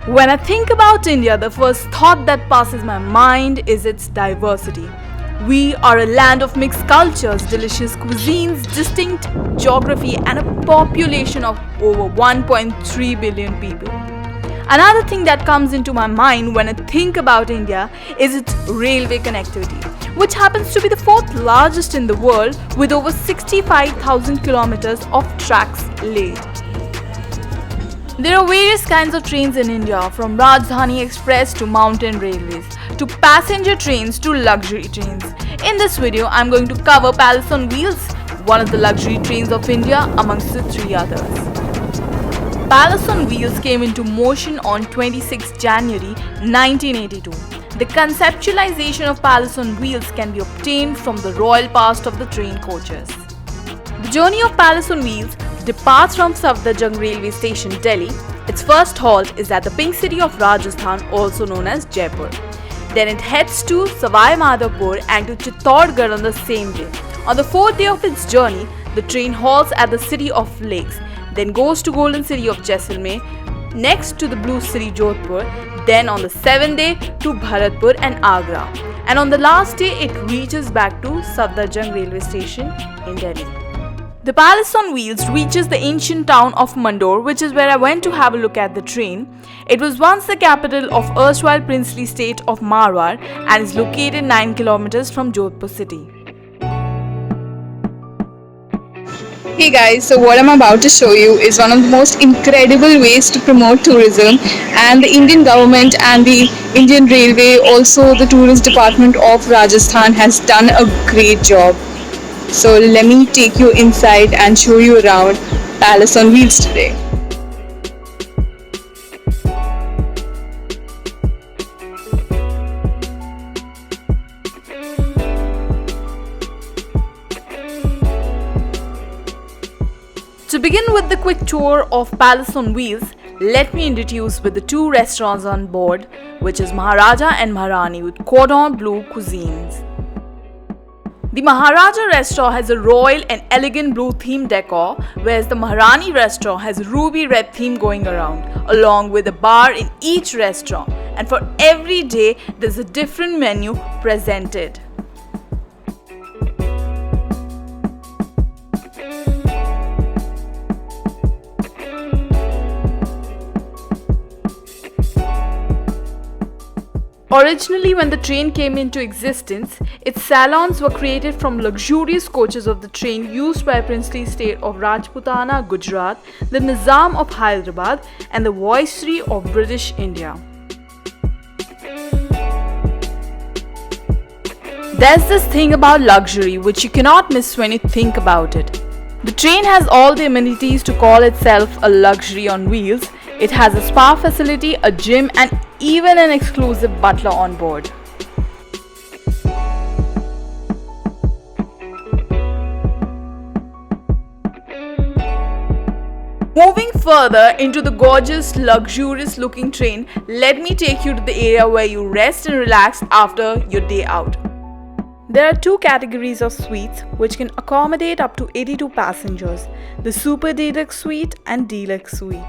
When I think about India, the first thought that passes my mind is its diversity. We are a land of mixed cultures, delicious cuisines, distinct geography, and a population of over 1.3 billion people. Another thing that comes into my mind when I think about India is its railway connectivity, which happens to be the fourth largest in the world with over 65,000 kilometers of tracks laid. There are various kinds of trains in India, from Rajdhani Express to mountain railways, to passenger trains to luxury trains. In this video, I'm going to cover Palace on Wheels, one of the luxury trains of India amongst the three others. Palace on Wheels came into motion on 26 January 1982. The conceptualization of Palace on Wheels can be obtained from the royal past of the train coaches. The journey of Palace on Wheels departs from Safdarjung railway station, Delhi. Its first halt is at the pink city of Rajasthan, also known as Jaipur. Then it heads to Savai Madhopur and to Chittorgarh on the same day. On the fourth day of its journey, the train halts at the city of Lakes, then goes to Golden City of Jaisalmer, next to the Blue City Jodhpur, then on the seventh day to Bharatpur and Agra, and on the last day it reaches back to Safdarjung railway station in Delhi. The Palace on Wheels reaches the ancient town of Mandore, which is where I went to have a look at the train. It was once the capital of erstwhile princely state of Marwar and is located 9 kilometers from Jodhpur city. Hey guys, so what I'm about to show you is one of the most incredible ways to promote tourism, and the Indian government and the Indian Railway, also the tourist department of Rajasthan, has done a great job. So let me take you inside and show you around Palace on Wheels today. To begin with the quick tour of Palace on Wheels, let me introduce with the two restaurants on board, which is Maharaja and Maharani with cordon bleu cuisines. The Maharaja restaurant has a royal and elegant blue theme decor, whereas the Maharani restaurant has a ruby red theme going around, along with a bar in each restaurant, and for every day there's a different menu presented. Originally, when the train came into existence, its salons were created from luxurious coaches of the train used by princely state of Rajputana, Gujarat, the Nizam of Hyderabad, and the Viceroy of British India. There's this thing about luxury which you cannot miss when you think about it. The train has all the amenities to call itself a luxury on wheels. It has a spa facility, a gym, and even an exclusive butler on board. Moving further into the gorgeous, luxurious looking train, let me take you to the area where you rest and relax after your day out. There are two categories of suites which can accommodate up to 82 passengers: the Super Deluxe Suite and Deluxe Suite.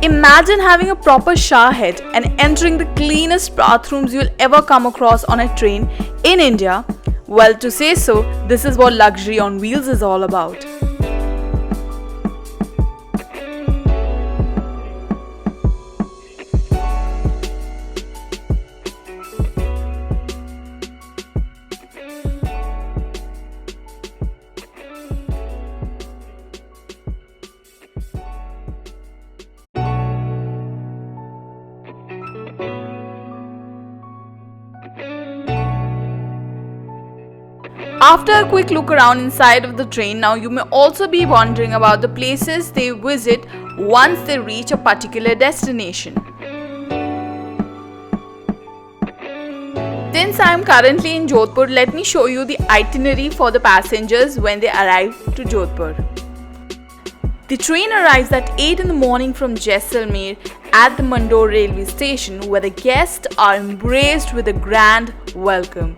Imagine having a proper shower head and entering the cleanest bathrooms you'll ever come across on a train in India. Well, to say so, this is what luxury on wheels is all about. After a quick look around inside of the train, now you may also be wondering about the places they visit once they reach a particular destination. Since I am currently in Jodhpur, let me show you the itinerary for the passengers when they arrive to Jodhpur. The train arrives at 8 in the morning from Jaisalmer at the Mandore railway station, where the guests are embraced with a grand welcome.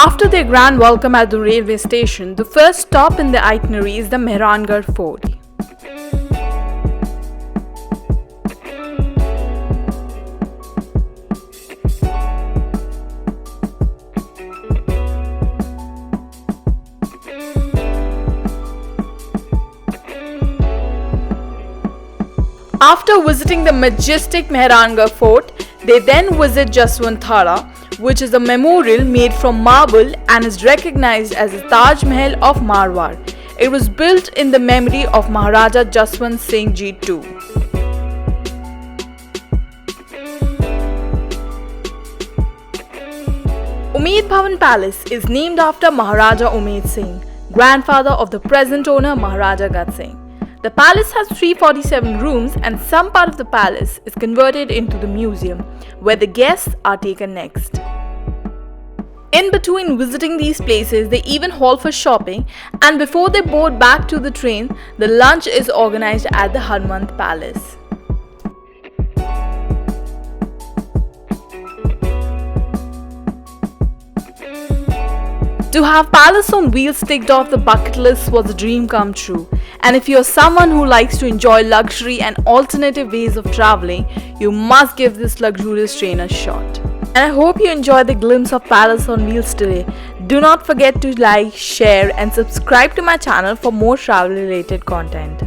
After their grand welcome at the railway station, the first stop in the itinerary is the Mehrangarh Fort. After visiting the majestic Mehrangarh Fort, they then visit Jaswant which is a memorial made from marble and is recognized as the Taj Mahal of Marwar. It was built in the memory of Maharaja Jaswant Singh Ji II. Umaid Bhawan Palace is named after Maharaja Umaid Singh, grandfather of the present owner Maharaja Gat Singh. The palace has 347 rooms and some part of the palace is converted into the museum, where the guests are taken next. In between visiting these places, they even halt for shopping, and before they board back to the train, the lunch is organized at the Harmanth Palace. To have Palace on Wheels ticked off the bucket list was a dream come true. And if you're someone who likes to enjoy luxury and alternative ways of traveling, you must give this luxurious train a shot. And I hope you enjoyed the glimpse of Palace on Wheels today. Do not forget to like, share and subscribe to my channel for more travel related content.